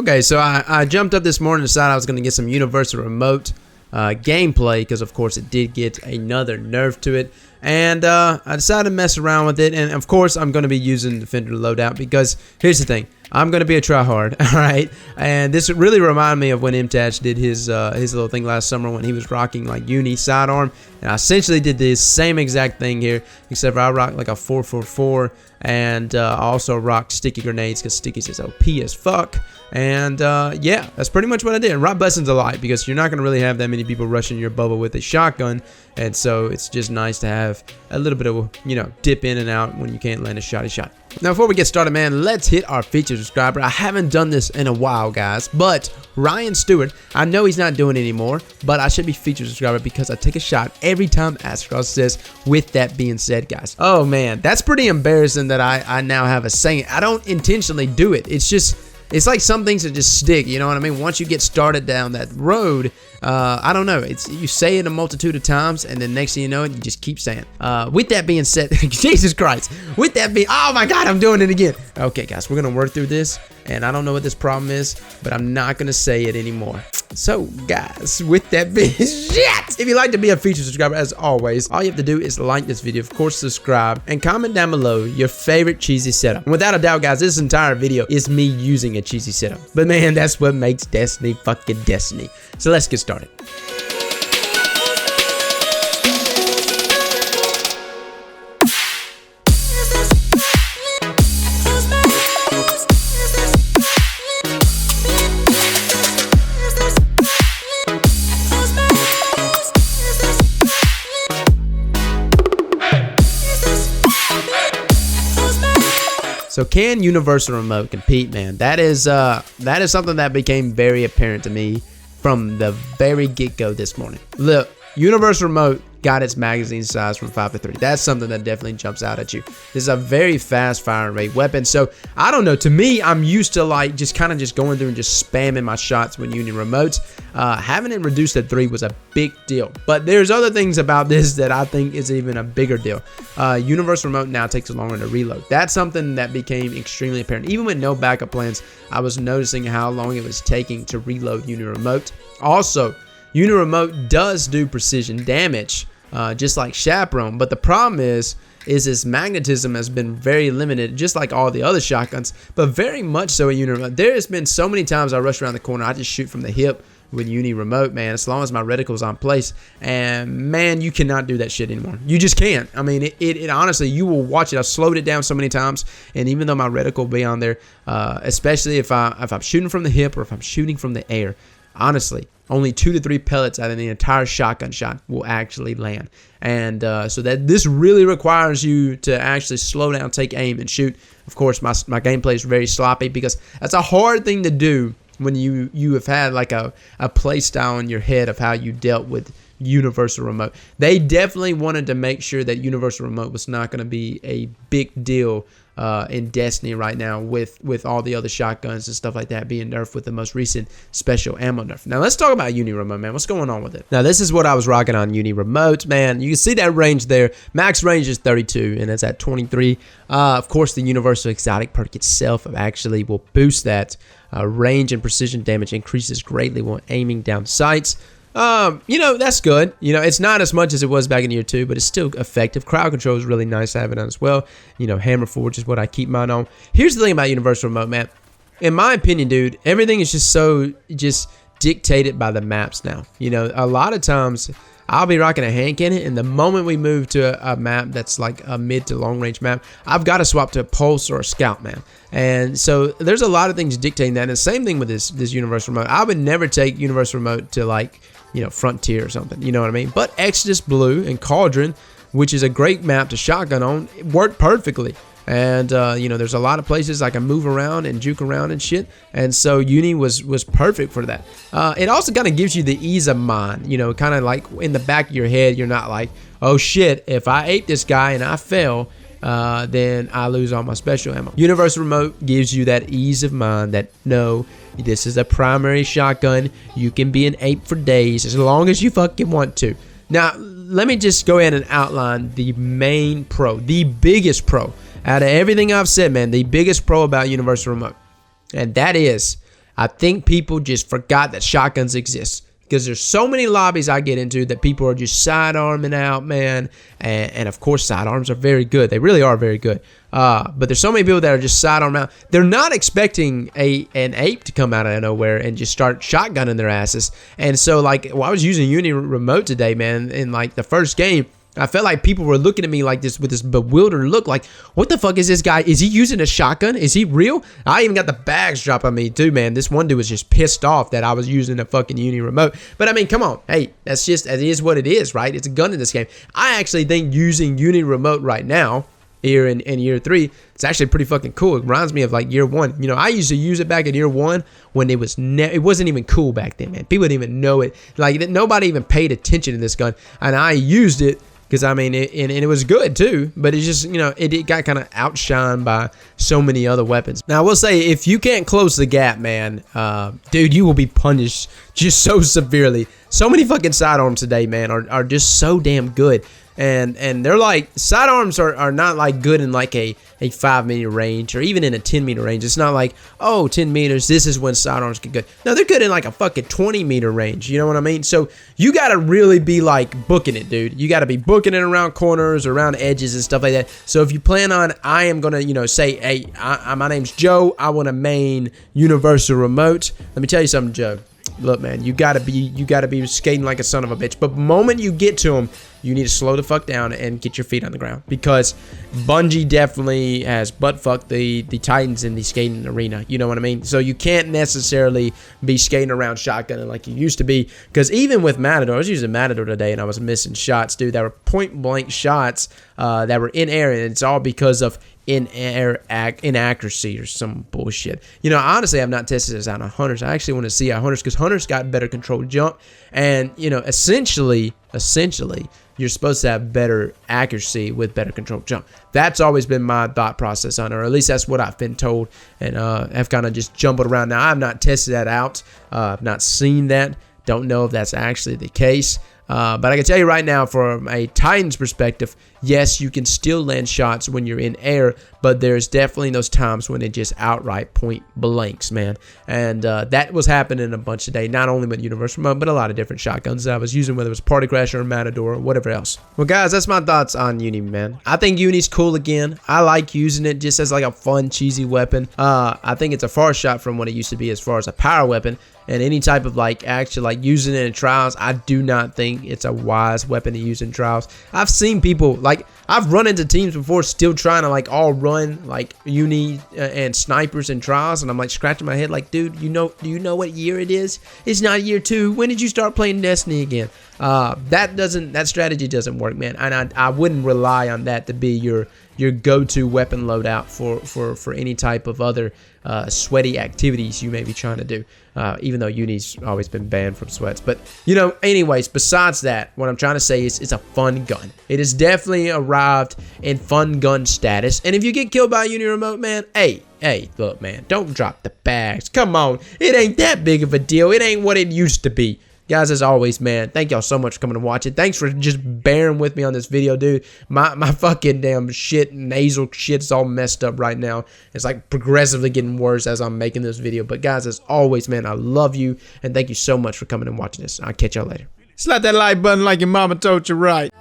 Okay, so I jumped up this morning and decided I was going to get some universal remote gameplay because, of course, it did get another nerf to it. And I decided to mess around with it. And, of course, I'm going to be using Defender loadout because here's the thing. I'm going to be a tryhard, all right? And this really reminded me of when MTAJ did his little thing last summer when he was rocking, like, uni sidearm. And I essentially did the same exact thing here, except for I rocked, like, a 444. And I also rocked sticky grenades because sticky's is OP as fuck. And yeah, that's pretty much what I did. And rock blessings a lot because you're not going to really have that many people rushing your bubble with a shotgun. And so it's just nice to have a little bit of, you know, dip in and out when you can't land a shotty shot. Now, before we get started, man, let's hit our featured subscriber. I haven't done this in a while, guys, but Ryan Stewart, I know he's not doing it anymore, but I should be featured subscriber because I take a shot every time Aztecross says, with that being said, guys. Oh, man, that's pretty embarrassing that I now have a saying. I don't intentionally do it. It's just... it's like some things that just stick, you know what I mean? Once you get started down that road, I don't know. It's you say it a multitude of times, and then next thing you know it, you just keep saying. With that being said, Jesus Christ. With that being, oh my God, I'm doing it again. Okay, guys, we're gonna work through this, and I don't know what this problem is, but I'm not gonna say it anymore. So, guys, with that being shit, if you'd like to be a featured subscriber, as always, all you have to do is like this video, of course, subscribe, and comment down below your favorite cheesy setup. And without a doubt, guys, this entire video is me using a cheesy setup. But man, that's what makes Destiny fucking Destiny. So let's get started. So can universal remote compete, man? That is something that became very apparent to me from the very get-go this morning. Look, universal remote got its magazine size from 5 to 3. That's something that definitely jumps out at you. This is a very fast firing rate weapon. So I don't know. To me, I'm used to like just kind of just going through and just spamming my shots with uni remotes. Having it reduced to 3 was a big deal. But there's other things about this that I think is even a bigger deal. Universal remote now takes longer to reload. That's something that became extremely apparent. Even with no backup plans, I was noticing how long it was taking to reload uni remote. Also, uni remote does do precision damage, just like Chaperone, but the problem is its magnetism has been very limited, just like all the other shotguns, but very much so a uni remote. There has been so many times I rush around the corner, I just shoot from the hip with uni remote, man, as long as my reticle's on place, and man, you cannot do that shit anymore. You just can't. I mean, it honestly, you will watch it. I've slowed it down so many times, and even though my reticle will be on there, especially if I'm shooting from the hip or if I'm shooting from the air, honestly, only 2 to 3 pellets out of the entire shotgun shot will actually land. And so that this really requires you to actually slow down, take aim, and shoot. Of course, my gameplay is very sloppy because that's a hard thing to do when you have had like a play style in your head of how you dealt with universal remote. They definitely wanted to make sure that universal remote was not going to be a big deal in Destiny right now with all the other shotguns and stuff like that being nerfed with the most recent special ammo nerf. Now let's talk about uni remote, man. What's going on with it? Now this is what I was rocking on uni remote, man. You can see that range there. Max range is 32 and it's at 23. Of course, the universal exotic perk itself actually will boost that range, and precision damage increases greatly when aiming down sights. You know, that's good. You know, it's not as much as it was back in year 2, but it's still effective. Crowd control is really nice to have it on as well. You know, hammer forge is what I keep mine on. Here's the thing about universal remote, man. In my opinion, dude, everything is just so dictated by the maps now. You know, a lot of times I'll be rocking a hand cannon, and the moment we move to a map that's like a mid to long range map, I've got to swap to a pulse or a scout, man. And so there's a lot of things dictating that. And the same thing with this universal remote. I would never take universal remote to like, you know, Frontier or something, you know what I mean? But Exodus Blue and Cauldron, which is a great map to shotgun on, it worked perfectly. And, you know, there's a lot of places I can move around and juke around and shit. And so Uni was perfect for that. It also kind of gives you the ease of mind, you know, kind of like in the back of your head, you're not like, oh shit, if I ate this guy and I fail, then I lose all my special ammo. Universal remote gives you that ease of mind that no, this is a primary shotgun. You can be an ape for days as long as you fucking want to. Now, let me just go ahead and outline the main pro, the biggest pro out of everything I've said, man. The biggest pro about universal remote, and that is I think people just forgot that shotguns exist. Because there's so many lobbies I get into that people are just sidearming out, man. And of course, sidearms are very good. They really are very good. But there's so many people that are just sidearm out. They're not expecting an ape to come out of nowhere and just start shotgunning their asses. And so, like, I was using Uni Remote today, man, in, like, the first game. I felt like people were looking at me like this with this bewildered look, like, what the fuck is this guy? Is he using a shotgun? Is he real? I even got the bags dropped on me too, man. This one dude was just pissed off that I was using a fucking Uni Remote. But I mean, come on. Hey, that's just, it is what it is, right? It's a gun in this game. I actually think using Uni Remote right now, here in year 3, it's actually pretty fucking cool. It reminds me of like year 1. You know, I used to use it back in year 1 when it was it wasn't even cool back then, man. People didn't even know it. Like, nobody even paid attention to this gun. And I used it because, I mean, it was good too, but it's just, you know, it got kind of outshined by so many other weapons. Now, I will say, if you can't close the gap, man, dude, you will be punished just so severely. So many fucking sidearms today, man, are just so damn good. And they're like, sidearms are not like good in like a 5-meter range or even in a 10-meter range. It's not like, oh, 10 meters, this is when sidearms get good. No, they're good in like a fucking 20-meter range. You know what I mean? So you got to really be like booking it, dude. You got to be booking it around corners, around edges and stuff like that. So if you plan on, I am going to, you know, say, hey, my name's Joe. I want a main universal remote. Let me tell you something, Joe. Look, man, you gotta be skating like a son of a bitch. But the moment you get to them, you need to slow the fuck down and get your feet on the ground, because Bungie definitely has butt fucked the Titans in the skating arena. You know what I mean? So you can't necessarily be skating around shotgunning like you used to be, because even with Matador, I was using Matador today and I was missing shots, dude. That were point blank shots that were in air, and it's all because of in-air inaccuracy or some bullshit. You know, honestly, I've not tested this out on Hunters. I actually want to see how Hunters, because Hunters got better controlled jump, and, you know, essentially, you're supposed to have better accuracy with better controlled jump. That's always been my thought process on it, or at least that's what I've been told, and have kind of just jumbled around. Now, I've not tested that out. I've not seen that. Don't know if that's actually the case. But I can tell you right now, from a Titan's perspective, yes, you can still land shots when you're in air, but there's definitely those times when it just outright point blanks, man. And that was happening a bunch today, not only with Universal Remote, but a lot of different shotguns that I was using, whether it was Party Crasher or Matador or whatever else. Well, guys, that's my thoughts on Uni, man. I think Uni's cool again. I like using it just as like a fun, cheesy weapon. I think it's a far shot from what it used to be as far as a power weapon. And any type of like actually like using it in trials, I do not think it's a wise weapon to use in trials. I've seen people, like, I've run into teams before still trying to like all run like Uni and snipers in trials, and I'm like scratching my head like, dude, do you know what year it is? It's not year 2. When did you start playing Destiny again? That strategy doesn't work, man. And I wouldn't rely on that to be your go-to weapon loadout for any type of other sweaty activities you may be trying to do, even though Uni's always been banned from sweats. But, you know, anyways, besides that, what I'm trying to say is it's a fun gun. It has definitely arrived in fun gun status, and if you get killed by a Uni Remote, man, hey, look, man, don't drop the bags. Come on, it ain't that big of a deal. It ain't what it used to be. Guys, as always, man, thank y'all so much for coming and watching. Thanks for just bearing with me on this video, dude. My fucking damn nasal shit's all messed up right now. It's like progressively getting worse as I'm making this video. But guys, as always, man, I love you, and thank you so much for coming and watching this. I'll catch y'all later. Slap that like button like your mama told you right.